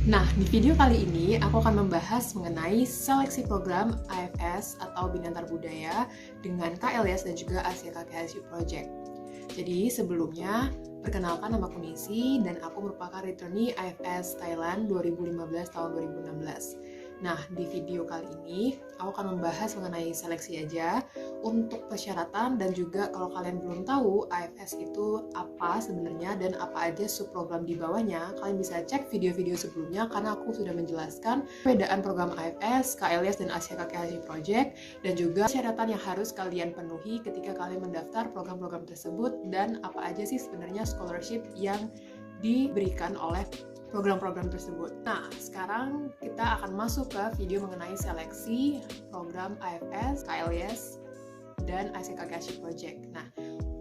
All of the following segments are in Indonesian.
Nah, di video kali ini aku akan membahas mengenai seleksi program AFS atau Bina Budaya dengan KLS dan juga Asia KKSU Project. Jadi sebelumnya, perkenalkan nama aku Nisi dan aku merupakan returnee AFS Thailand 2015 tahun 2016. Nah, di video kali ini aku akan membahas mengenai seleksi aja untuk persyaratan dan juga kalau kalian belum tahu AFS itu apa sebenarnya dan apa aja subprogram di bawahnya, kalian bisa cek video-video sebelumnya karena aku sudah menjelaskan perbedaan program AFS, KLS, dan Asia KKSU Project dan juga persyaratan yang harus kalian penuhi ketika kalian mendaftar program-program tersebut dan apa aja sih sebenarnya scholarship yang diberikan oleh program-program tersebut. Nah, sekarang kita akan masuk ke video mengenai seleksi program AFS, KLS, dan Asia KKSU Project. Nah,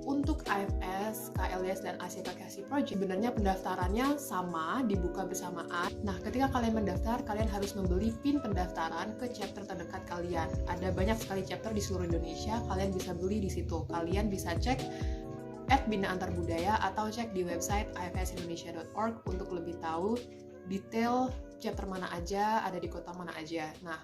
untuk AFS, KLS, dan Asia KKSU Project, sebenarnya pendaftarannya sama, dibuka bersamaan. Nah, ketika kalian mendaftar, kalian harus membeli PIN pendaftaran ke chapter terdekat kalian. Ada banyak sekali chapter di seluruh Indonesia, kalian bisa beli di situ. Kalian bisa cek @Bina Budaya atau cek di website afsindonesia.org untuk lebih tahu detail chapter mana aja, ada di kota mana aja. Nah,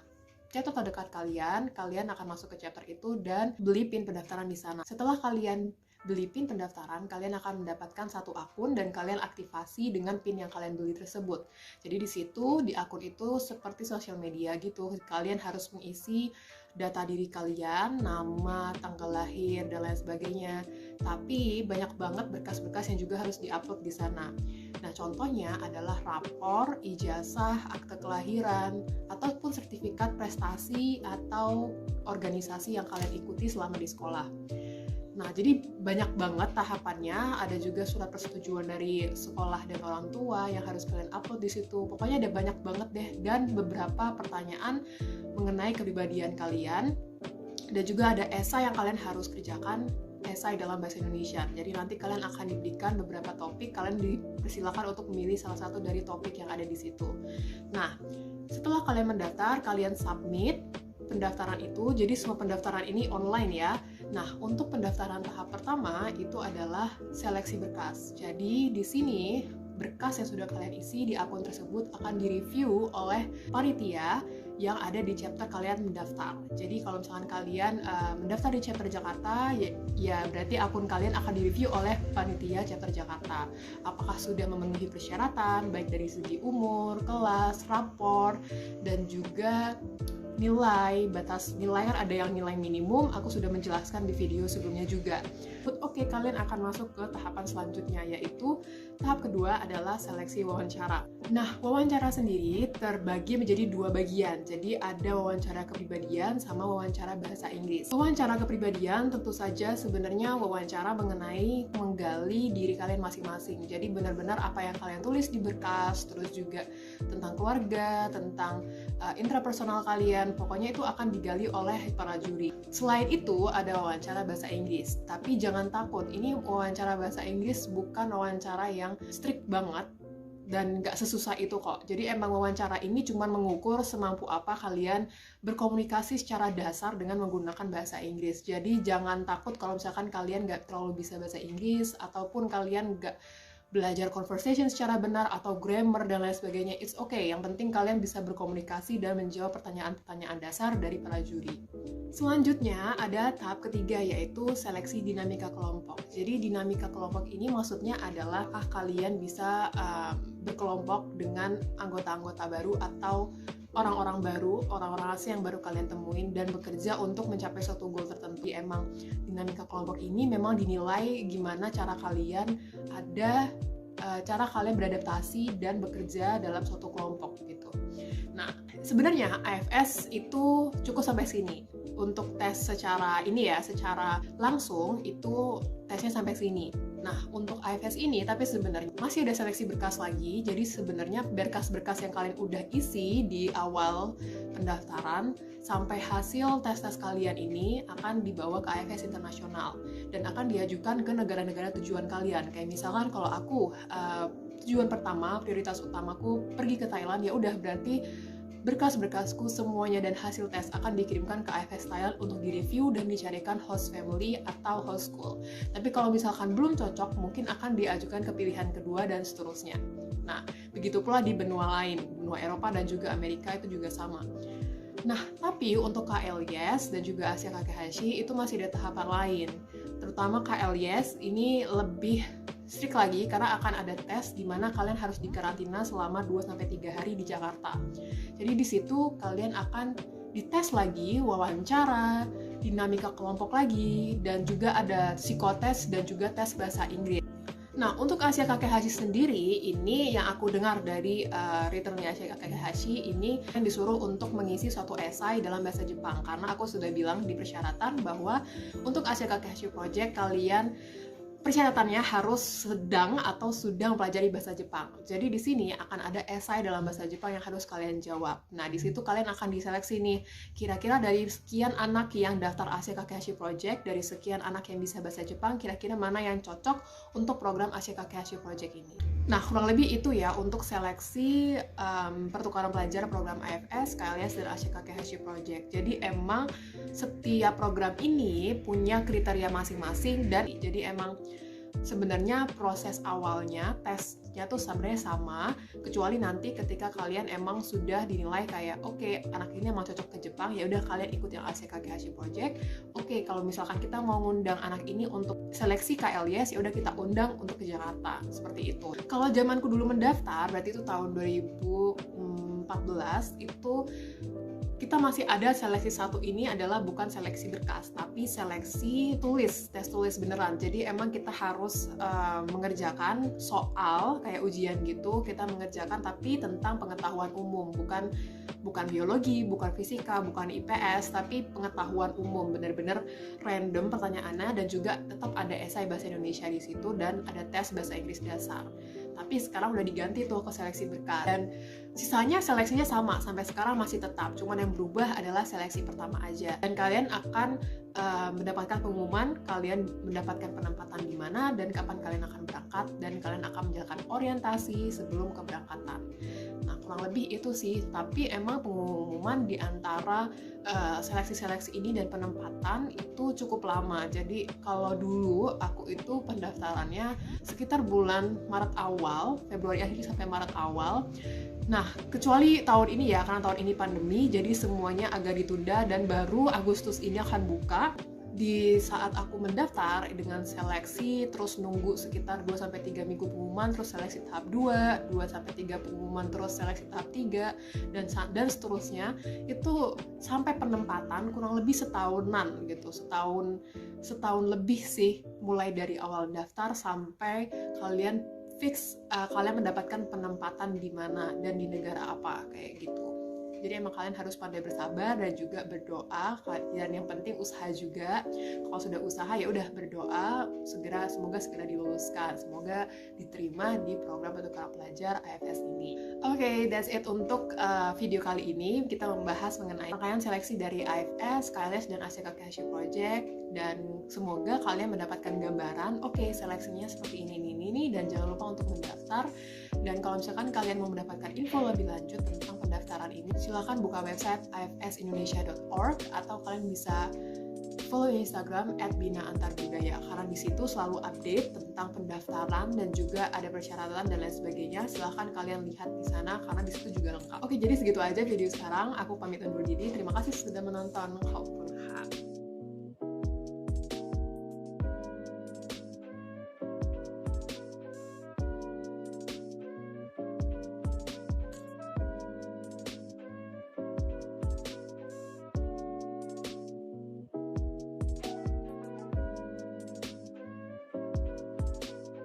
chapter terdekat kalian akan masuk ke chapter itu dan beli PIN pendaftaran di sana. Setelah kalian beli PIN pendaftaran, kalian akan mendapatkan satu akun dan kalian aktifasi dengan PIN yang kalian beli tersebut. Jadi di situ, di akun itu seperti sosial media gitu, kalian harus mengisi data diri kalian, nama, tanggal lahir, dan lain sebagainya. Tapi banyak banget berkas-berkas yang juga harus diupload di sana. Nah, contohnya adalah rapor, ijazah, akte kelahiran, ataupun sertifikat prestasi atau organisasi yang kalian ikuti selama di sekolah. Nah, jadi banyak banget tahapannya, ada juga surat persetujuan dari sekolah dan orang tua yang harus kalian upload di situ. Pokoknya ada banyak banget deh, dan beberapa pertanyaan mengenai kepribadian kalian. Dan juga ada esai yang kalian harus kerjakan, esai dalam bahasa Indonesia. Jadi nanti kalian akan diberikan beberapa topik, kalian dipersilakan untuk memilih salah satu dari topik yang ada di situ. Nah, setelah kalian mendaftar, kalian submit pendaftaran itu, jadi semua pendaftaran ini online ya. Nah, untuk pendaftaran tahap pertama itu adalah seleksi berkas. Jadi di sini berkas yang sudah kalian isi di akun tersebut akan direview oleh panitia yang ada di chapter kalian mendaftar. Jadi kalau misalkan kalian mendaftar di chapter Jakarta, ya berarti akun kalian akan direview oleh panitia chapter Jakarta. Apakah sudah memenuhi persyaratan, baik dari segi umur, kelas, rapor, dan juga nilai, batas nilai kan ada yang nilai minimum, aku sudah menjelaskan di video sebelumnya juga. Oke, kalian akan masuk ke tahapan selanjutnya, yaitu tahap kedua adalah seleksi wawancara. Nah, wawancara sendiri terbagi menjadi dua bagian. Jadi ada wawancara kepribadian sama wawancara bahasa Inggris. Wawancara kepribadian tentu saja sebenarnya wawancara mengenai menggali diri kalian masing-masing. Jadi benar-benar apa yang kalian tulis di berkas, terus juga tentang keluarga, tentang intrapersonal kalian, pokoknya itu akan digali oleh para juri. Selain itu ada wawancara bahasa Inggris, tapi jangan takut, ini wawancara bahasa Inggris bukan wawancara yang strict banget dan gak sesusah itu kok. Jadi emang wawancara ini cuma mengukur semampu apa kalian berkomunikasi secara dasar dengan menggunakan bahasa Inggris. Jadi jangan takut kalau misalkan kalian gak terlalu bisa bahasa Inggris ataupun kalian gak belajar conversation secara benar atau grammar dan lain sebagainya, it's okay. Yang penting kalian bisa berkomunikasi dan menjawab pertanyaan-pertanyaan dasar dari para juri. Selanjutnya ada tahap ketiga, yaitu seleksi dinamika kelompok. Jadi dinamika kelompok ini maksudnya adalah kalian bisa berkelompok dengan anggota-anggota baru atau orang-orang baru, orang-orang asing yang baru kalian temuin dan bekerja untuk mencapai suatu goal tertentu. Emang dinamika kelompok ini memang dinilai gimana cara kalian beradaptasi dan bekerja dalam suatu kelompok gitu. Nah, sebenarnya AFS itu cukup sampai sini. Untuk tes secara langsung itu tesnya sampai sini. Nah, untuk AFS ini tapi sebenarnya masih ada seleksi berkas lagi. Jadi sebenarnya berkas-berkas yang kalian udah isi di awal pendaftaran sampai hasil tes-tes kalian ini akan dibawa ke AFS internasional dan akan diajukan ke negara-negara tujuan kalian. Kayak misalkan kalau aku tujuan pertama, prioritas utamaku pergi ke Thailand, ya udah berarti Berkas-berkasku semuanya dan hasil tes akan dikirimkan ke AFS Thailand untuk direview dan dicarikan host family atau host school. Tapi kalau misalkan belum cocok, mungkin akan diajukan ke pilihan kedua dan seterusnya. Nah, begitu pula di benua lain, benua Eropa dan juga Amerika itu juga sama. Nah, tapi untuk KLIS dan juga Asia Kakehashi itu masih ada tahapan lain. Terutama KLIS ini lebih strict lagi karena akan ada tes di mana kalian harus dikarantina selama 2-3 hari di Jakarta. Jadi di situ kalian akan dites lagi, wawancara, dinamika kelompok lagi, dan juga ada psikotes dan juga tes bahasa Inggris. Nah, untuk Asia Kakehashi sendiri, ini yang aku dengar dari returnnya Asia Kakehashi, ini yang disuruh untuk mengisi suatu esai dalam bahasa Jepang. Karena aku sudah bilang di persyaratan bahwa untuk Asia Kakehashi Project, kalian persyaratannya harus sedang atau sudah mempelajari bahasa Jepang. Jadi di sini akan ada esai dalam bahasa Jepang yang harus kalian jawab. Nah, di situ kalian akan diseleksi nih, kira-kira dari sekian anak yang daftar Asia Kakehashi Project, dari sekian anak yang bisa bahasa Jepang, kira-kira mana yang cocok untuk program Asia Kakehashi Project ini. Nah, kurang lebih itu ya untuk seleksi pertukaran pelajar program AFS, KLIS, dan Asia Kakehashi Project. Jadi emang setiap program ini punya kriteria masing-masing dan jadi emang sebenarnya proses awalnya tesnya tuh sebenarnya sama, kecuali nanti ketika kalian emang sudah dinilai kayak oke, anak ini emang cocok ke Jepang, ya udah kalian ikut yang Asia Kakehashi Project. Oke, kalau misalkan kita mau ngundang anak ini untuk seleksi KLIS, ya udah kita undang untuk ke Jakarta, seperti itu. Kalau zamanku dulu mendaftar, berarti itu tahun 2014, itu kita masih ada seleksi satu ini adalah bukan seleksi berkas, tapi seleksi tulis, tes tulis beneran. Jadi emang kita harus mengerjakan soal kayak ujian gitu, kita mengerjakan tapi tentang pengetahuan umum, bukan biologi, bukan fisika, bukan IPS, tapi pengetahuan umum, bener-bener random pertanyaannya, dan juga tetap ada esai bahasa Indonesia di situ dan ada tes bahasa Inggris dasar. Tapi sekarang udah diganti tuh ke seleksi berkas, dan sisanya seleksinya sama sampai sekarang masih tetap, cuman yang berubah adalah seleksi pertama aja. Dan kalian akan mendapatkan pengumuman, kalian mendapatkan penempatan di mana dan kapan kalian akan berangkat, dan kalian akan menjalankan orientasi sebelum keberangkatan. Nah, kurang lebih itu sih. Tapi emang pengumuman di antara seleksi-seleksi ini dan penempatan itu cukup lama. Jadi kalau dulu aku itu pendaftarannya sekitar bulan Maret awal, Februari akhir sampai Maret awal. Nah, kecuali tahun ini ya, karena tahun ini pandemi, jadi semuanya agak ditunda dan baru Agustus ini akan buka. Di saat aku mendaftar dengan seleksi, terus nunggu sekitar 2-3 minggu pengumuman, terus seleksi tahap 2, 2-3 pengumuman, terus seleksi tahap 3, dan seterusnya, itu sampai penempatan kurang lebih setahunan gitu, setahun lebih sih, mulai dari awal daftar sampai kalian fix kalian mendapatkan penempatan di mana dan di negara apa, kayak gitu. Jadi emang kalian harus pandai bersabar dan juga berdoa, dan yang penting usaha juga. Kalau sudah usaha ya udah berdoa, semoga segera diluluskan, semoga diterima di program pertukaran pelajar AFS ini. Oke, that's it untuk video kali ini. Kita membahas mengenai rangkaian seleksi dari AFS, KLIS, dan Asia Kakehashi Project, dan semoga kalian mendapatkan gambaran, oke, seleksinya seperti ini, dan jangan lupa untuk mendaftar. Dan kalau misalkan kalian mau mendapatkan info lebih lanjut tentang pendaftaran ini, silakan buka website afsindonesia.org, atau kalian bisa follow Instagram @binaantarbudaya, karena di situ selalu update tentang pendaftaran dan juga ada persyaratan dan lain sebagainya. Silahkan kalian lihat di sana karena di situ juga lengkap. Oke, jadi segitu aja video sekarang. Aku pamit undur diri. Terima kasih sudah menonton. Khawpun